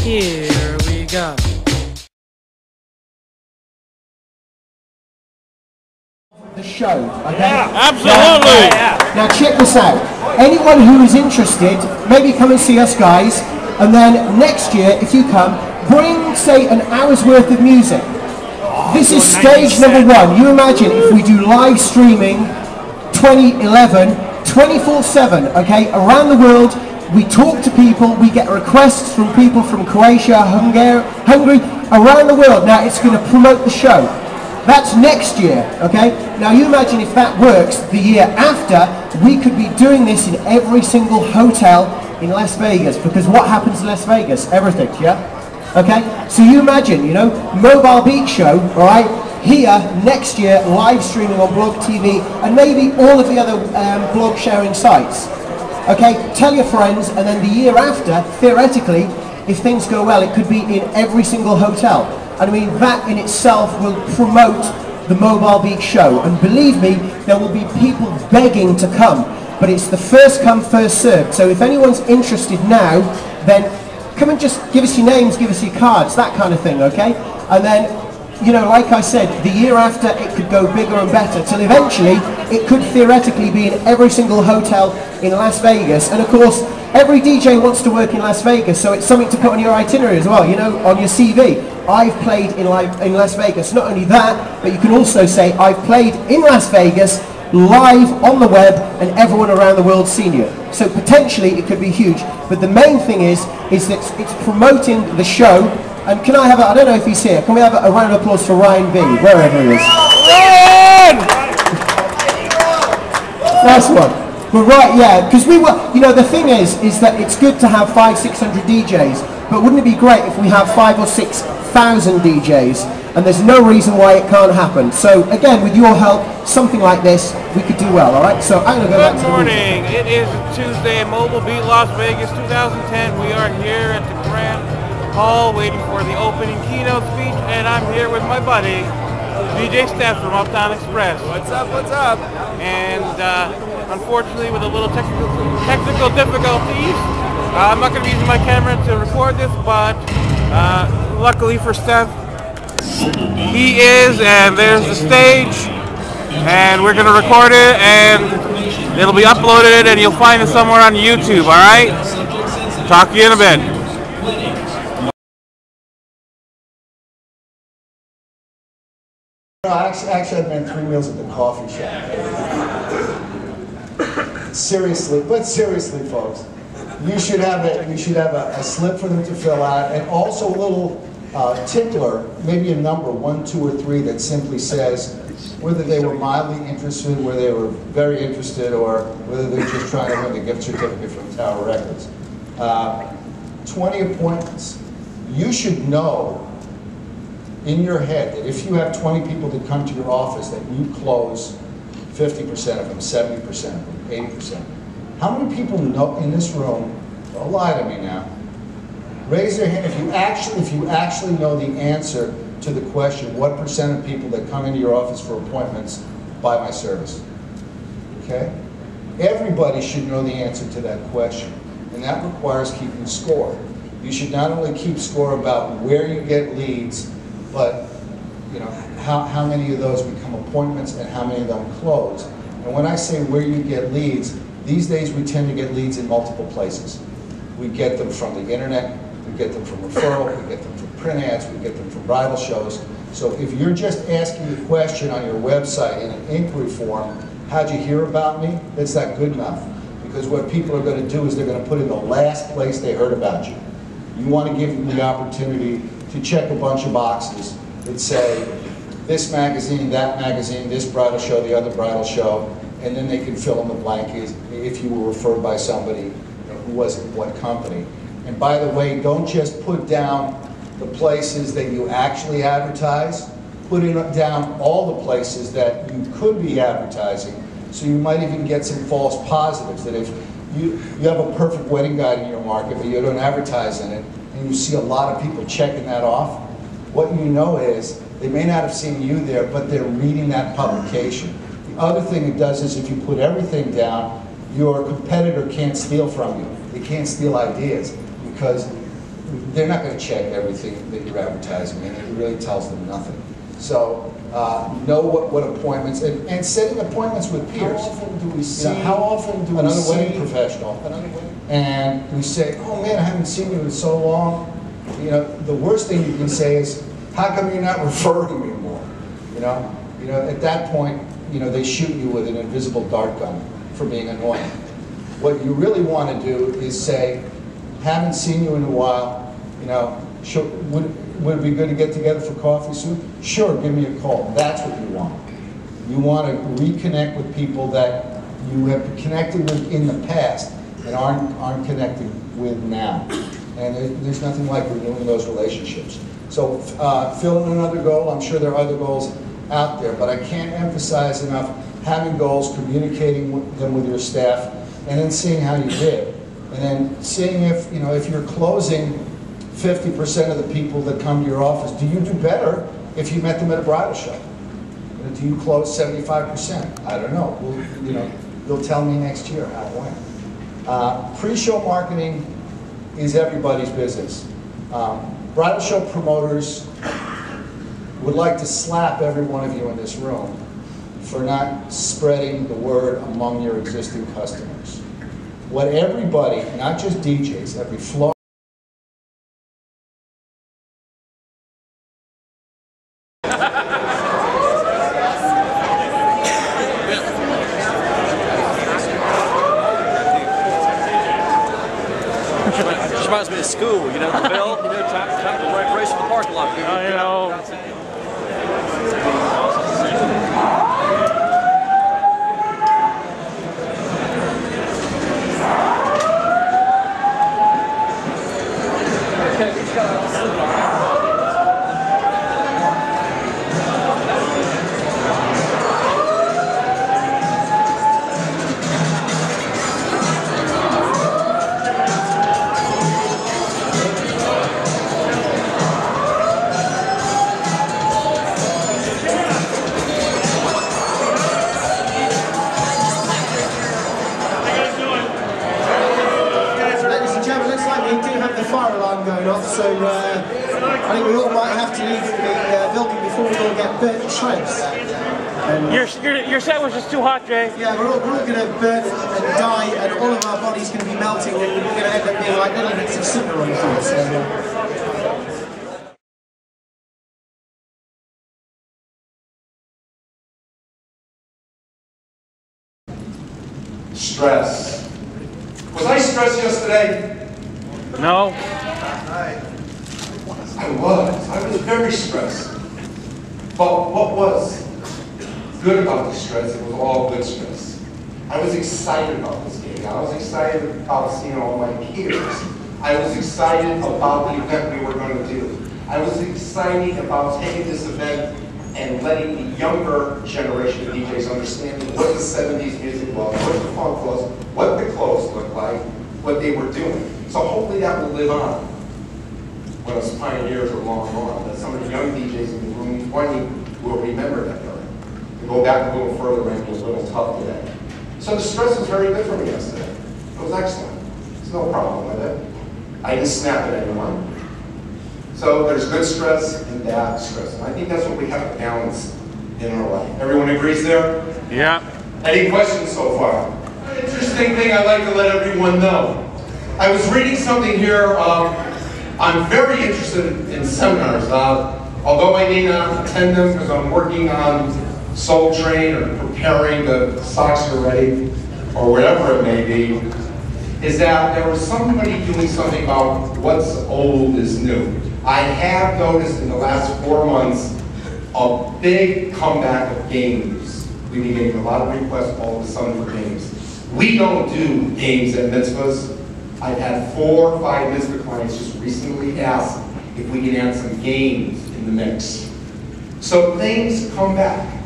Here we go. The show, okay? Yeah, absolutely. Now check this out. Anyone who is interested, maybe come and see us guys, and then next year, if you come, bring, say, an hour's worth of music. This is stage number 1. You imagine if we do live streaming 2011, 24/7, okay, around the world. We talk to people, we get requests from people from Croatia, Hungary, around the world. Now it's going to promote the show. That's next year, okay? Now you imagine if that works, the year after, we could be doing this in every single hotel in Las Vegas, because what happens in Las Vegas? Everything, yeah? Okay? So you imagine, you know, Mobile Beat Show, all right, here next year, live streaming on Blog TV, and maybe all of the other blog sharing sites. Okay, tell your friends, and then the year after, theoretically, if things go well, it could be in every single hotel. And I mean, that in itself will promote the Mobile Beat Show. And believe me, there will be people begging to come. But it's the first come, first served. So if anyone's interested now, then come and just give us your names, give us your cards, that kind of thing, okay? And then, you know, like I said, the year after it could go bigger and better, till eventually it could theoretically be in every single hotel in Las Vegas. And of course, every DJ wants to work in Las Vegas, so it's something to put on your itinerary as well, you know, on your CV. I've played in Las Vegas. Not only that, but you can also say, I've played in Las Vegas, live on the web, and everyone around the world's seen you. So potentially it could be huge. But the main thing is that it's promoting the show. And can I have I don't know if he's here, can we have a round of applause for Ryan B, wherever he is? Ryan! Nice one. But right, yeah, because we were, you know, the thing is that it's good to have 500-600 DJs, but wouldn't it be great if we have 5,000 or 6,000 DJs? And there's no reason why it can't happen. So again, with your help, something like this, we could do well, all right? So I'm going to go back to the morning. It is Tuesday, Mobile Beat Las Vegas 2010. We are here at the Grand Hall waiting for the opening keynote speech, and I'm here with my buddy, DJ Steph from Uptown Express. What's up, what's up? And unfortunately, with a little technical difficulties, I'm not going to be using my camera to record this, but luckily for Steph, he is, and there's the stage, and we're going to record it, and it'll be uploaded, and you'll find it somewhere on YouTube, all right? Talk to you in a bit. Actually, I've been 3 meals at the coffee shop. Seriously, folks, you should have a slip for them to fill out, and also a little tickler, maybe a number 1, 2, or 3 that simply says whether they were mildly interested, whether they were very interested, or whether they're just trying to win the gift certificate from Tower Records. 20 appointments. You should know in your head that if you have 20 people that come to your office, that you close 50% of them, 70% of them, 80%. How many people know in this room, don't lie to me now, raise their hand if you actually know the answer to the question, what percent of people that come into your office for appointments buy my service? Okay? Everybody should know the answer to that question, and that requires keeping score. You should not only keep score about where you get leads, but you know how many of those become appointments and how many of them close. And when I say where you get leads, these days we tend to get leads in multiple places. We get them from the internet, we get them from referral, we get them from print ads, we get them from bridal shows. So if you're just asking a question on your website in an inquiry form, how'd you hear about me? That's not good enough. Because what people are going to do is they're going to put in the last place they heard about you. You want to give them the opportunity to check a bunch of boxes that say this magazine, that magazine, this bridal show, the other bridal show, and then they can fill in the blank if you were referred by somebody who was at what company. And by the way, don't just put down the places that you actually advertise, put down all the places that you could be advertising. So you might even get some false positives, that if you have a perfect wedding guide in your market, but you don't advertise in it, and you see a lot of people checking that off, what you know is they may not have seen you there, but they're reading that publication. The other thing it does is if you put everything down, your competitor can't steal from you. They can't steal ideas, because they're not going to check everything that you're advertising, and it really tells them nothing. So know what appointments, and setting appointments with peers. How often do we see, how often do another wedding professional, and we say, oh man, I haven't seen you in so long. You know, the worst thing you can say is, how come you're not referring me more? You know, at that point, you know, they shoot you with an invisible dart gun for being annoying. What you really want to do is say, haven't seen you in a while, you know, would it be good to get together for coffee soon? Sure, give me a call. That's what you want. You want to reconnect with people that you have connected with in the past and aren't connected with now. And there's nothing like renewing those relationships. So fill in another goal. I'm sure there are other goals out there, but I can't emphasize enough having goals, communicating them with your staff, and then seeing how you did. And then seeing if, you know, if you're closing 50% of the people that come to your office, do you do better if you met them at a bridal show? Do you close 75%? I don't know. You know, you'll tell me next year how it went. Pre-show marketing is everybody's business. Bridal show promoters would like to slap every one of you in this room for not spreading the word among your existing customers. What everybody, not just DJs, every floor, reminds me of school, you know, the bell, you know, time to race in the parking lot. You know. Fire alarm going off, so I think we all might have to leave the building before we all get burnt to shreds. Your set was just too hot, Jay. Yeah, we're all going to burn and die, and all of our bodies going to be melting, and we're going to end up being like little bits of sugar on the floor. Stress. Was I stressed yesterday? No. I was very stressed. But what was good about the stress, it was all good stress. I was excited about this game. I was excited about seeing all my peers. I was excited about the event we were going to do. I was excited about taking this event and letting the younger generation of DJs understand what the 70s music was, what the funk was, what the clothes looked like, what they were doing. So hopefully that will live on when us pioneers are long gone, that some of the young DJs in the room 20 will remember that era. To go back a little further might be a little tough today. So the stress was very good for me yesterday. It was excellent. There's no problem with it. I didn't snap at anyone. So there's good stress and bad stress. And I think that's what we have to balance in our life. Everyone agrees there? Yeah. Any questions so far? An interesting thing I'd like to let everyone know. I was reading something here. I'm very interested in seminars. Although I may not attend them because I'm working on Soul Train or preparing the socks are ready or whatever it may be, is that there was somebody doing something about what's old is new. I have noticed in the last 4 months a big comeback of games. We've been getting a lot of requests all of a sudden for games. We don't do games at mitzvahs. I've had 4 or 5 mitzvah clients just recently ask if we can add some games in the mix. So things come back.